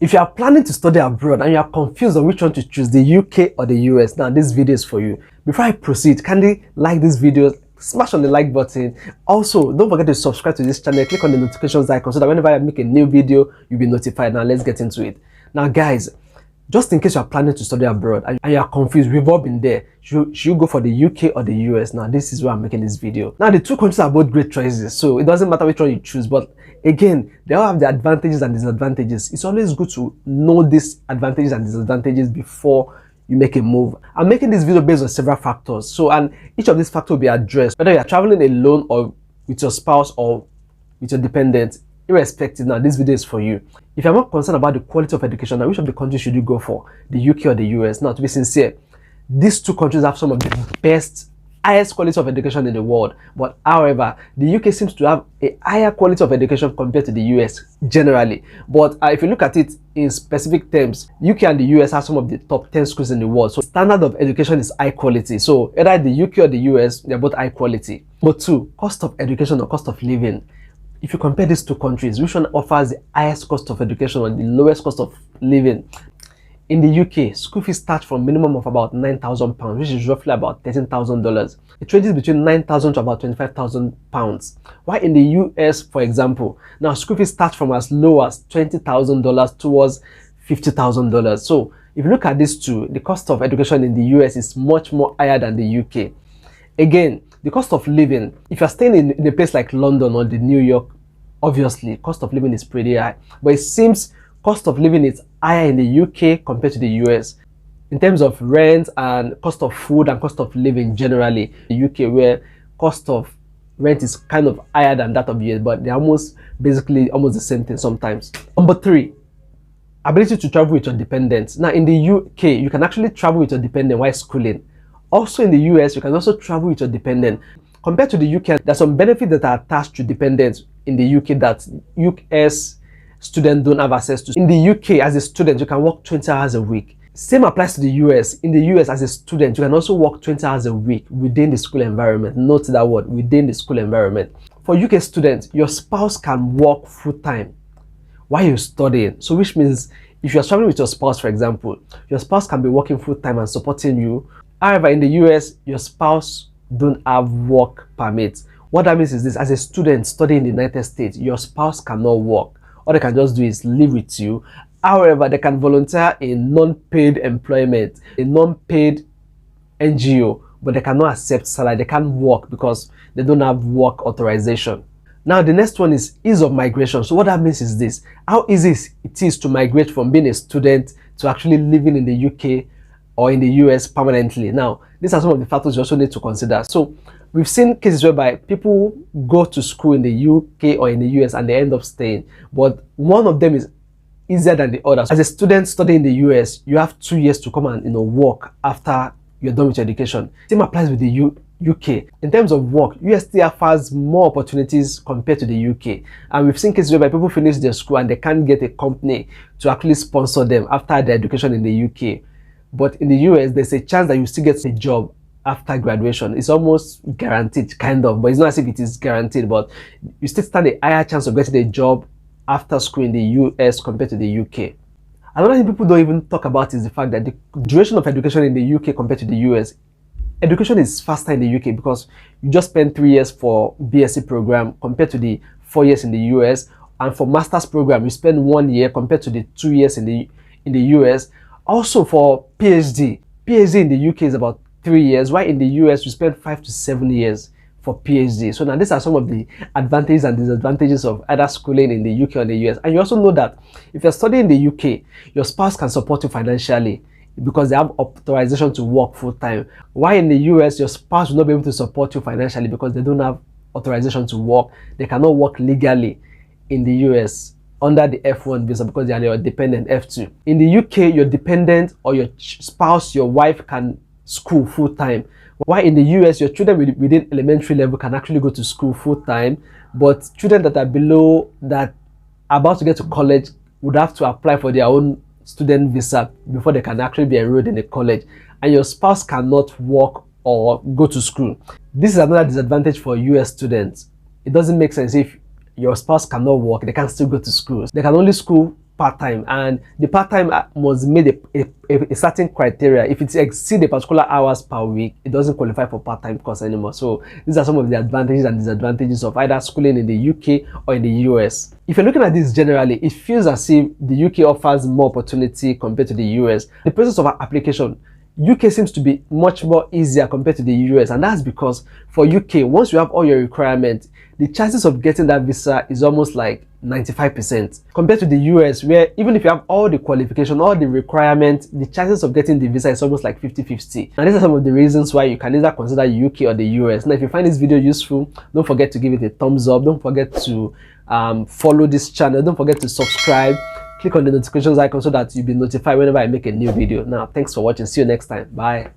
If you are planning to study abroad and you are confused on which one to choose, the UK or the US, now this video is for you. Before I proceed, kindly like this video, smash on the like button. Also, don't forget to subscribe to this channel, click on the notifications icon so that whenever I make a new video, you'll be notified. Now let's get into it. Now guys, just in case you are planning to study abroad and you are confused, we've all been there. Should you go for the UK or the US? Now this is why I'm making this video. Now the two countries are both great choices, so it doesn't matter which one you choose, but again, they all have the advantages and disadvantages. It's always good to know these advantages and disadvantages before you make a move. I'm making this video based on several factors, and each of these factors will be addressed, whether you're traveling alone or with your spouse or with your dependent. Irrespective, now this video is for you. If you're more concerned about the quality of education, now which of the countries should you go for, the UK or the US? Now, to be sincere, these two countries have some of the best, highest quality of education in the world. But however, the UK seems to have a higher quality of education compared to the US generally. But if you look at it in specific terms, UK and the US have some of the top 10 schools in the world. So standard of education is high quality. So either the UK or the US, they're both high quality. But two, cost of education or cost of living. If you compare these two countries, which one offers the highest cost of education or the lowest cost of living? In the UK, school fees start from minimum of about £9,000, which is roughly about $13,000. It ranges between £9,000 to about £25,000. While in the US, for example, now school fees start from as low as $20,000 towards $50,000. So if you look at these two, the cost of education in the US is much more higher than the UK. Again, the cost of living, if you're staying in a place like London or the New York, obviously cost of living is pretty high. But it seems cost of living is higher in the UK compared to the US in terms of rent and cost of food and cost of living generally. The UK, where cost of rent is kind of higher than that of the US, but they're basically almost the same thing sometimes. Number three, ability to travel with your dependents. Now in the UK, you can actually travel with your dependent while schooling. Also in the US, you can also travel with your dependent. Compared to the UK, there's some benefits that are attached to dependents in the UK that US students don't have access to. In the UK, as a student, you can work 20 hours a week. Same applies to the US. In the US, as a student, you can also work 20 hours a week within the school environment. Note that word, within the school environment. For UK students, your spouse can work full-time while you're studying. So which means if you're traveling with your spouse, for example, your spouse can be working full-time and supporting you. However, in the US, your spouse don't have work permits. What that means is this: as a student studying in the United States, your spouse cannot work. All they can just do is live with you. However, they can volunteer in non-paid employment, a non-paid NGO, but they cannot accept salary. They can't work because they don't have work authorization. Now, the next one is ease of migration. So what that means is this: how easy it is to migrate from being a student to actually living in the UK or in the US permanently. Now, these are some of the factors you also need to consider. So we've seen cases whereby people go to school in the UK or in the US and they end up staying, but one of them is easier than the other. As a student studying in the US, you have 2 years to come and work after you're done with your education. Same applies with the UK. In terms of work, US still offers more opportunities compared to the UK. And we've seen cases whereby people finish their school and they can't get a company to actually sponsor them after their education in the UK. But in the US, there's a chance that you still get a job after graduation. It's almost guaranteed, kind of, but it's not as if it is guaranteed, but you still stand a higher chance of getting a job after school in the US compared to the UK. Another thing people don't even talk about is the fact that the duration of education in the UK compared to the US, education is faster in the UK because you just spend 3 years for BSc program compared to the 4 years in the US, and for master's program you spend 1 year compared to the 2 years in the US. Also for PhD in the UK is about 3 years, while in the US you spend 5 to 7 years for PhD. So now these are some of the advantages and disadvantages of either schooling in the UK or the US. And you also know that if you're studying in the UK, your spouse can support you financially because they have authorization to work full-time. While in the US, your spouse will not be able to support you financially because they don't have authorization to work. They cannot work legally in the US under the F1 visa because they are your dependent F2. In the UK, your dependent or your spouse, your wife can school full-time. While in the US, your children within elementary level can actually go to school full-time, but children that are below that are about to get to college would have to apply for their own student visa before they can actually be enrolled in a college, and your spouse cannot work or go to school. This is another disadvantage for US students. It doesn't make sense if your spouse cannot work, they can still go to school. They can only school part-time, and the part-time must meet a certain criteria. If it exceeds a particular hours per week, it doesn't qualify for part-time course anymore. So these are some of the advantages and disadvantages of either schooling in the UK or in the US. If you're looking at this generally, it feels as if the UK offers more opportunity compared to the US. The process of application, UK seems to be much more easier compared to the US, and that's because for UK, once you have all your requirements, the chances of getting that visa is almost like 95% compared to the US, where even if you have all the qualification, all the requirements, the chances of getting the visa is almost like 50-50. And these are some of the reasons why you can either consider UK or the US. Now, if you find this video useful, don't forget to give it a thumbs up. Don't forget to follow this channel. Don't forget to subscribe. Click on the notifications icon so that you'll be notified whenever I make a new video. Now, thanks for watching. See you next time. Bye.